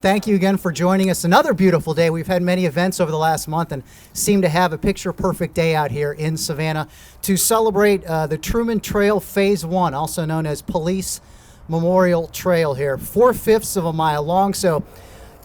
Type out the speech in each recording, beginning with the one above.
Thank you again for joining us. Another beautiful day. We've had many events over the last month and seem to have a picture-perfect day out here in Savannah to celebrate the Truman Trail Phase 1, also known as Police Memorial Trail here, 4/5 of a mile long. So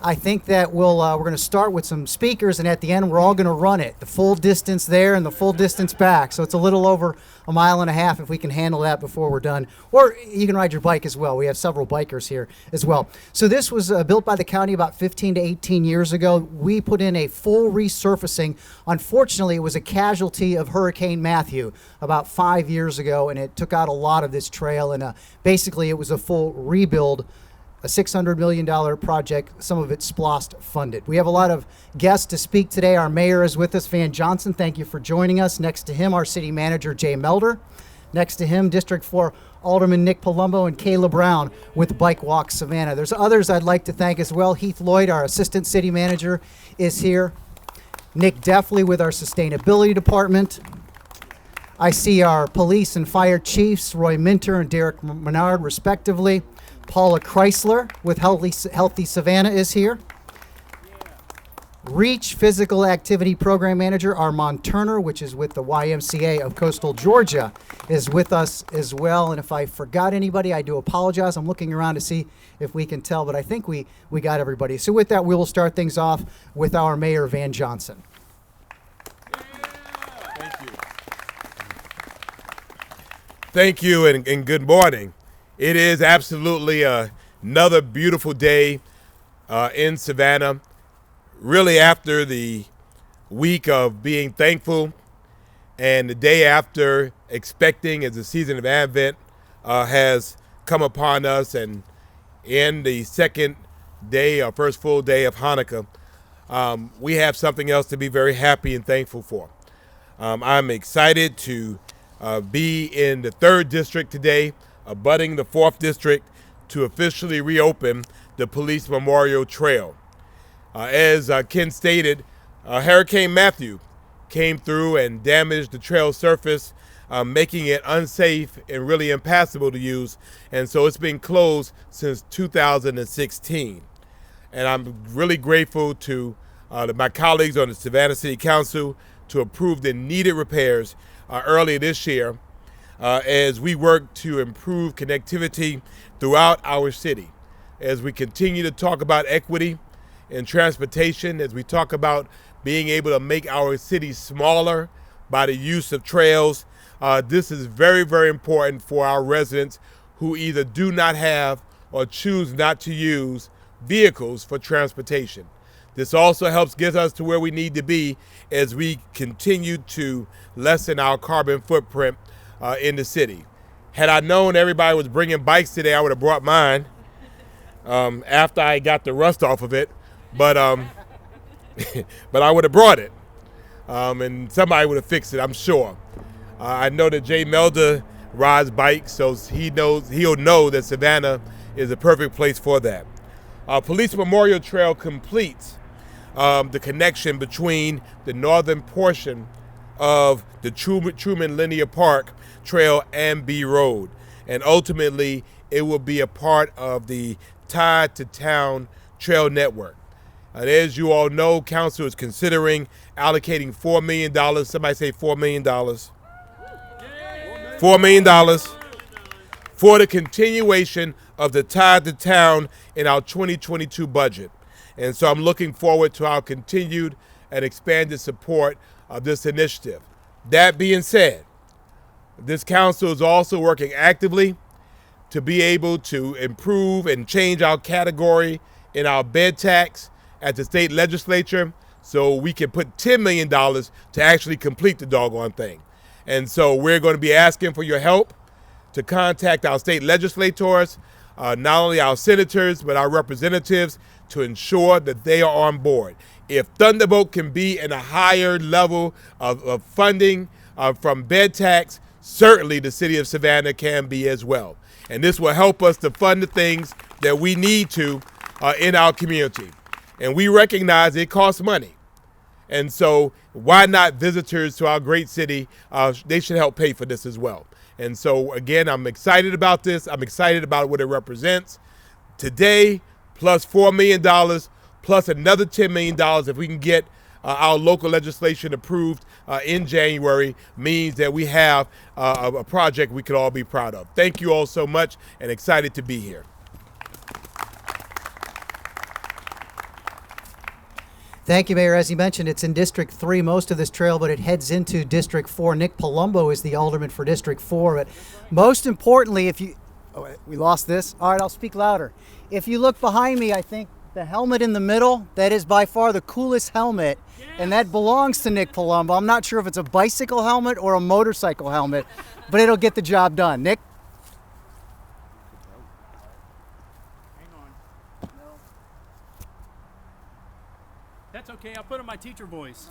I think that we're going to start with some speakers, and at the end we're all going to run it, the full distance there and the full distance back. So it's a little over a mile and a half if we can handle that before we're done. Or you can ride your bike as well. We have several bikers here as well. So this was built by the county about 15 to 18 years ago. We put in a full resurfacing. Unfortunately, it was a casualty of Hurricane Matthew about 5 years ago, and it took out a lot of this trail, and basically it was a full rebuild, a $600 million project, some of it SPLOST funded. We have a lot of guests to speak today. Our mayor is with us, Van Johnson. Thank you for joining us. Next to him, our city manager, Jay Melder. Next to him, District 4 Alderman Nick Palumbo and Kayla Brown with Bike Walk Savannah. There's others I'd like to thank as well. Heath Lloyd, our assistant city manager, is here. Nick Deffley with our sustainability department. I see our police and fire chiefs, Roy Minter and Derek Menard, respectively. Paula Chrysler with Healthy Savannah is here. Reach Physical Activity Program Manager Armand Turner, which is with the YMCA of Coastal Georgia, is with us as well. And if I forgot anybody, I do apologize. I'm looking around to see if we can tell, but I think we got everybody. So with that, we will start things off with our Mayor, Van Johnson. Thank you, and good morning. It is absolutely another beautiful day in Savannah. Really, after the week of being thankful and the day after expecting, as the season of Advent has come upon us, and in the second day, our first full day of Hanukkah, we have something else to be very happy and thankful for. I'm excited to be in the 3rd district today, abutting the 4th district, to officially reopen the Police Memorial Trail. As Ken stated, Hurricane Matthew came through and damaged the trail surface, making it unsafe and really impassable to use, and so it's been closed since 2016. And I'm really grateful to my colleagues on the Savannah City Council to approve the needed repairs earlier this year, as we work to improve connectivity throughout our city, as we continue to talk about equity in transportation, as we talk about being able to make our city smaller by the use of trails. This is very, very important for our residents who either do not have or choose not to use vehicles for transportation. This also helps get us to where we need to be as we continue to lessen our carbon footprint in the city. Had I known everybody was bringing bikes today, I would have brought mine after I got the rust off of it, but but I would have brought it, and somebody would have fixed it, I'm sure. I know that Jay Melder rides bikes, so he'll know that Savannah is a perfect place for that. Police Memorial Trail completes the connection between the northern portion of the Truman Linear Park Trail and B Road, and ultimately it will be a part of the Tied to Town Trail Network. And as you all know, Council is considering allocating $4 million. Somebody say $4 million. $4 million for the continuation of the Tied to Town in our 2022 budget. And so I'm looking forward to our continued and expanded support of this initiative. That being said, this council is also working actively to be able to improve and change our category in our bed tax at the state legislature, so we can put $10 million to actually complete the doggone thing. And so we're going to be asking for your help to contact our state legislators, not only our senators, but our representatives, to ensure that they are on board. If Thunderbolt can be in a higher level of funding from bed tax, certainly the city of Savannah can be as well. And this will help us to fund the things that we need to in our community. And we recognize it costs money. And so why not visitors to our great city? They should help pay for this as well. And so, again, I'm excited about this. I'm excited about what it represents. Today, plus $4 million, plus another $10 million if we can get our local legislation approved in January, means that we have a project we could all be proud of. Thank you all so much, and excited to be here. Thank you, Mayor. As you mentioned, it's in District 3, most of this trail, but it heads into District 4. Nick Palumbo is the alderman for District 4. But most importantly, if you... Oh, we lost this? All right, I'll speak louder. If you look behind me, I think the helmet in the middle, that is by far the coolest helmet, and that belongs to Nick Palumbo. I'm not sure if it's a bicycle helmet or a motorcycle helmet, but it'll get the job done. Nick? That's okay. I'll put on my teacher voice.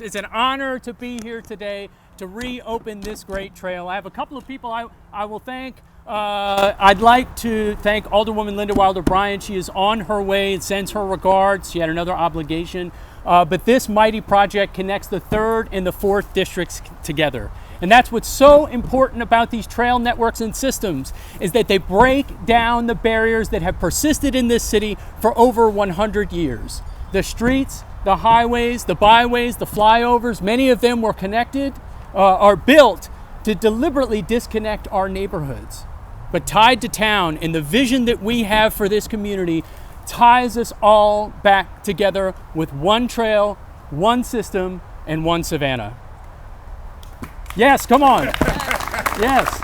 It's an honor to be here today to reopen this great trail. I have a couple of people I will thank. I'd like to thank Alderwoman Linda Wilder Bryan. She is on her way and sends her regards. She had another obligation. But this mighty project connects the 3rd and the 4th districts together. And that's what's so important about these trail networks and systems, is that they break down the barriers that have persisted in this city for over 100 years. The streets, the highways, the byways, the flyovers, many of them were connected, are built to deliberately disconnect our neighborhoods. But tied to town, and the vision that we have for this community ties us all back together with one trail, one system, and one Savannah. Yes, come on. Yes.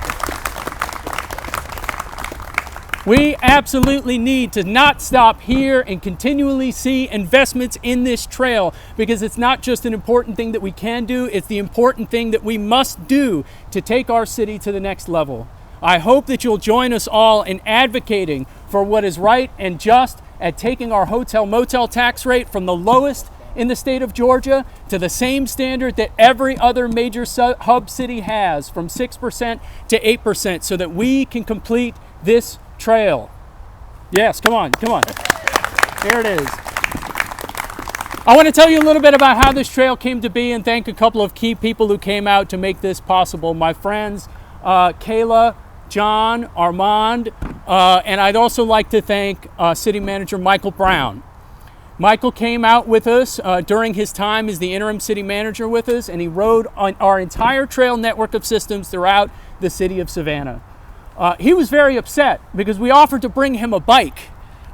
We absolutely need to not stop here and continually see investments in this trail, because it's not just an important thing that we can do, it's the important thing that we must do to take our city to the next level. I hope that you'll join us all in advocating for what is right and just at taking our hotel-motel tax rate from the lowest in the state of Georgia to the same standard that every other major hub city has, from 6% to 8%, so that we can complete this trail. Yes, come on. Here it is. I want to tell you a little bit about how this trail came to be and thank a couple of key people who came out to make this possible. My friends, Kayla, John, Armand, and I'd also like to thank City Manager Michael Brown. Michael came out with us during his time as the interim city manager with us, and he rode on our entire trail network of systems throughout the city of Savannah. He was very upset because we offered to bring him a bike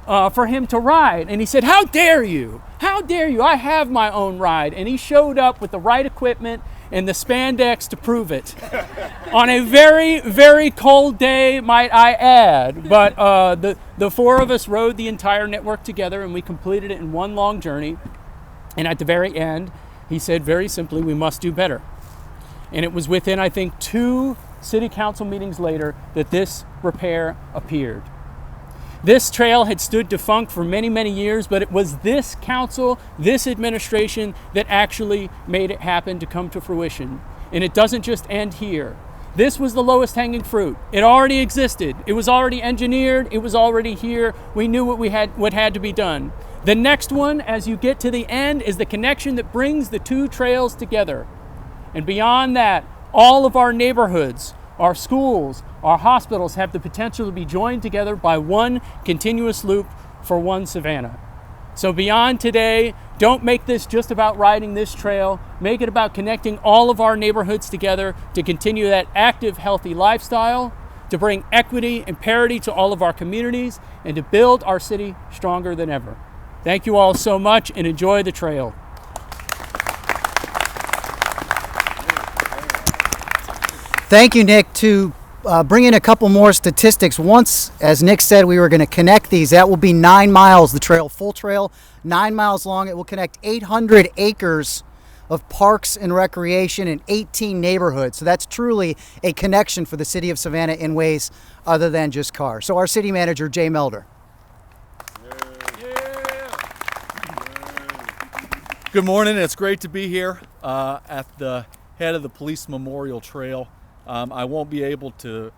for him to ride. And he said, "How dare you? How dare you? I have my own ride." And he showed up with the right equipment and the spandex to prove it. On a very, very cold day, might I add. But the 4 of us rode the entire network together, and we completed it in one long journey. And at the very end, he said very simply, we must do better. And it was within, I think, 2 city council meetings later that this repair appeared. This trail had stood defunct for many, many years, but it was this council, this administration, that actually made it happen to come to fruition. And it doesn't just end here. This was the lowest hanging fruit. It already existed. It was already engineered. It was already here. We knew what had to be done. The next one, as you get to the end, is the connection that brings the 2 trails together. And beyond that, all of our neighborhoods, our schools, our hospitals have the potential to be joined together by one continuous loop for one Savannah. So beyond today, don't make this just about riding this trail. Make it about connecting all of our neighborhoods together to continue that active, healthy lifestyle, to bring equity and parity to all of our communities, and to build our city stronger than ever. Thank you all so much, and enjoy the trail. Thank you, Nick. To bring in a couple more statistics, once, as Nick said, we were going to connect these. That will be 9 miles, the trail, full trail, 9 miles long. It will connect 800 acres of parks and recreation in 18 neighborhoods. So that's truly a connection for the city of Savannah in ways other than just cars. So our city manager, Jay Melder. Good morning. It's great to be here at the head of the Police Memorial Trail. I won't be able to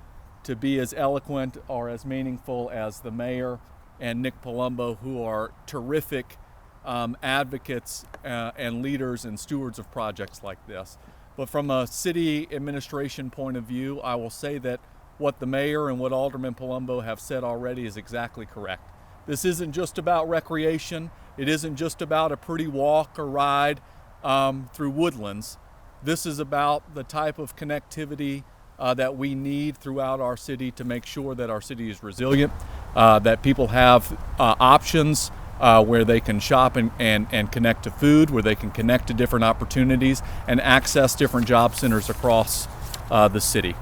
be as eloquent or as meaningful as the mayor and Nick Palumbo, who are terrific advocates and leaders and stewards of projects like this. But from a city administration point of view, I will say that what the mayor and what Alderman Palumbo have said already is exactly correct. This isn't just about recreation. It isn't just about a pretty walk or ride through woodlands. This is about the type of connectivity that we need throughout our city to make sure that our city is resilient, that people have options where they can shop and connect to food, where they can connect to different opportunities and access different job centers across the city.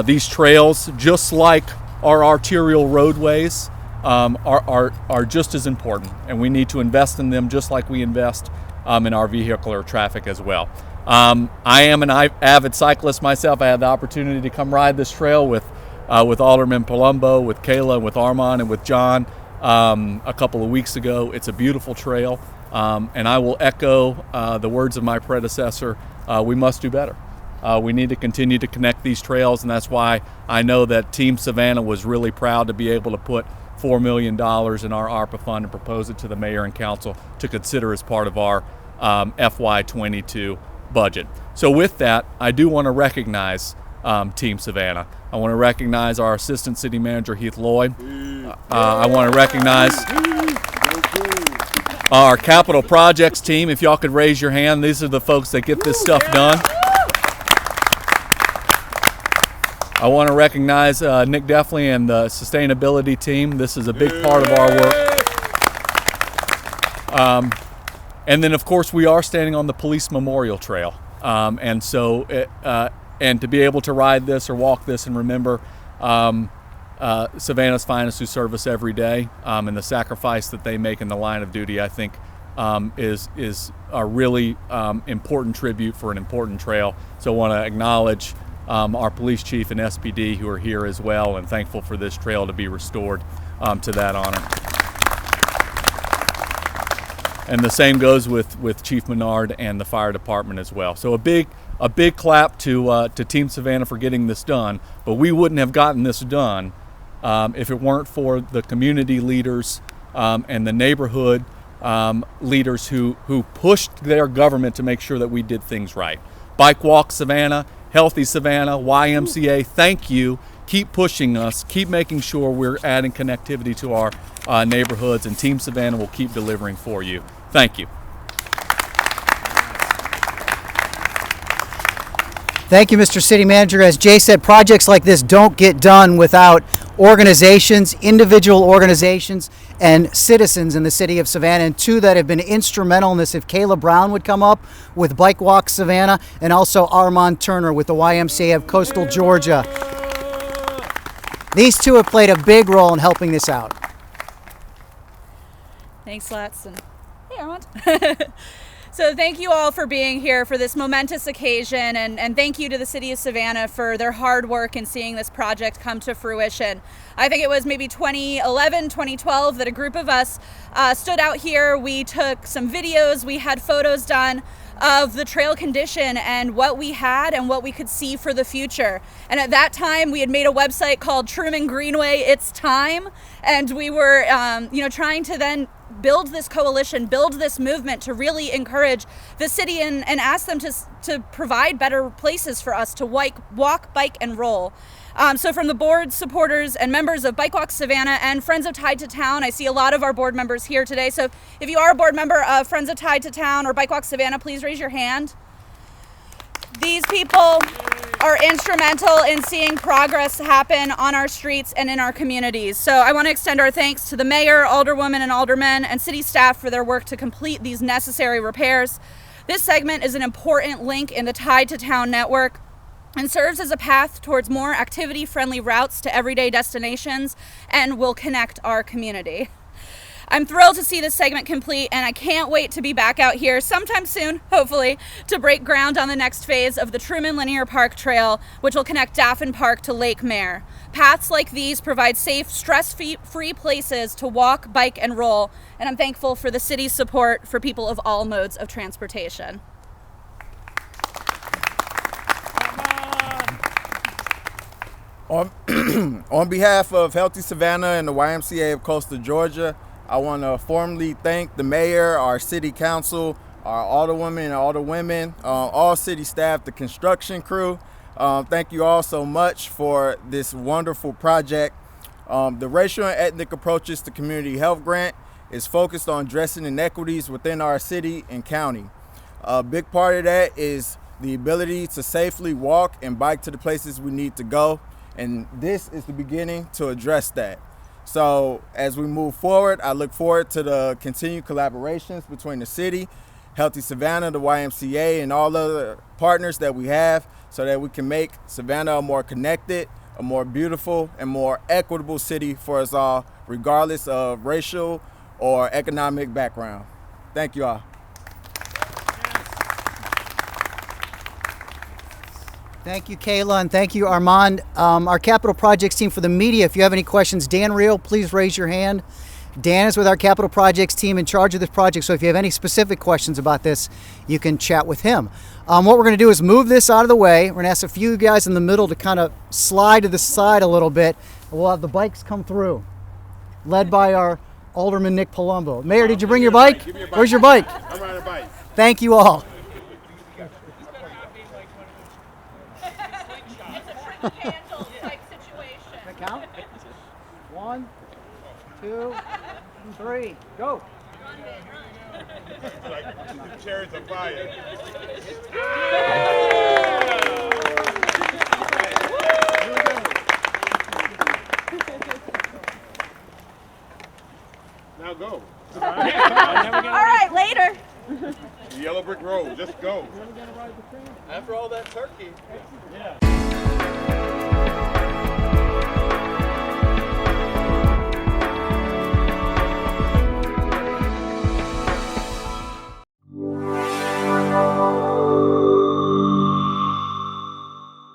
These trails, just like our arterial roadways, are just as important, and we need to invest in them just like we invest in our vehicular traffic as well. I am an avid cyclist myself. I had the opportunity to come ride this trail with Alderman PALUMBO, with Kayla, with Armand, and with John a couple of weeks ago. It's a beautiful trail, and I will echo the words of my predecessor. We must do better. We need to continue to connect these trails, and that's why I know that Team Savannah was really proud to be able to put $4 million in our ARPA fund and propose it to the mayor and council to consider as part of our FY22 budget. So with that, I do want to recognize Team Savannah. I want to recognize our Assistant City Manager, Heath Lloyd. I want to recognize our Capital Projects team. If y'all could raise your hand, these are the folks that get this stuff done. I want to recognize Nick Deffley and the sustainability team. This is a big part of our work. And then, of course, we are standing on the Police Memorial Trail. And to be able to ride this or walk this and remember Savannah's finest who serve us every day, and the sacrifice that they make in the line of duty, I think is a really important tribute for an important trail. So I want to acknowledge our police chief and SPD who are here as well, and thankful for this trail to be restored to that honor. And the same goes with Chief Menard and the fire department as well. So a big clap to Team Savannah for getting this done. But we wouldn't have gotten this done if it weren't for the community leaders and the neighborhood leaders who pushed their government to make sure that we did things right. Bike Walk Savannah, Healthy Savannah, YMCA, thank you. Keep pushing us. Keep making sure we're adding connectivity to our neighborhoods, and Team Savannah will keep delivering for you. Thank you. Thank you, Mr. City Manager. As Jay said, projects like this don't get done without organizations, individual organizations, and citizens in the city of Savannah. And two that have been instrumental in this, if Kayla Brown would come up with Bike Walk Savannah, and also Armand Turner with the YMCA of Coastal Georgia. These two have played a big role in helping this out. Thanks, Lutz. And hey, Armand. So thank you all for being here for this momentous occasion, and thank you to the city of Savannah for their hard work in seeing this project come to fruition. I think it was maybe 2011, 2012 that a group of us stood out here. We took some videos, we had photos done of the trail condition and what we had and what we could see for the future. And at that time, we had made a website called Truman Greenway It's Time, and we were trying to then build this coalition, build this movement to really encourage the city and ask them to provide better places for us to walk, bike, and roll. So from the board, supporters, and members of Bike Walk Savannah and Friends of Tide to Town, I see a lot of our board members here today. So if you are a board member of Friends of Tide to Town or Bike Walk Savannah, please raise your hand. These people are instrumental in seeing progress happen on our streets and in our communities. So I want to extend our thanks to the mayor, alderwomen, and aldermen, and city staff for their work to complete these necessary repairs. This segment is an important link in the Tide to Town network and serves as a path towards more activity-friendly routes to everyday destinations and will connect our community. I'm thrilled to see this segment complete, and I can't wait to be back out here sometime soon, hopefully, to break ground on the next phase of the Truman Linear Park Trail, which will connect Daffin Park to Lake Mare. Paths like these provide safe, stress-free places to walk, bike, and roll, and I'm thankful for the city's support for people of all modes of transportation. On behalf of Healthy Savannah and the YMCA of Coastal Georgia, I want to formally thank the mayor, our city council, our alderwomen and alderwomen, all city staff, the construction crew. Thank you all so much for this wonderful project. The racial and ethnic approaches to community health grant is focused on addressing inequities within our city and county. A big part of that is the ability to safely walk and bike to the places we need to go, and this is the beginning to address that. So as we move forward, I look forward to the continued collaborations between the city, Healthy Savannah, the YMCA, and all other partners that we have so that we can make Savannah a more connected, a more beautiful, and more equitable city for us all, regardless of racial or economic background. Thank you all. Thank you, Kayla, and thank you, Armand. Our capital projects team, for the media, if you have any questions, Dan Reel, please raise your hand. Dan is with our capital projects team in charge of this project, so if you have any specific questions about this, you can chat with him. What we're going to do is move this out of the way. We're going to ask a few guys in the middle to kind of slide to the side a little bit, and we'll have the bikes come through, led by our Alderman Nick Palumbo. Mayor, did you bring your bike? Where's your bike? I'm riding a bike. Thank you all. Type situation. Count. 1, 2, 3, go. Like chariots of fire. Now go. All right, later. The yellow brick road, just go. After all that turkey. Yeah.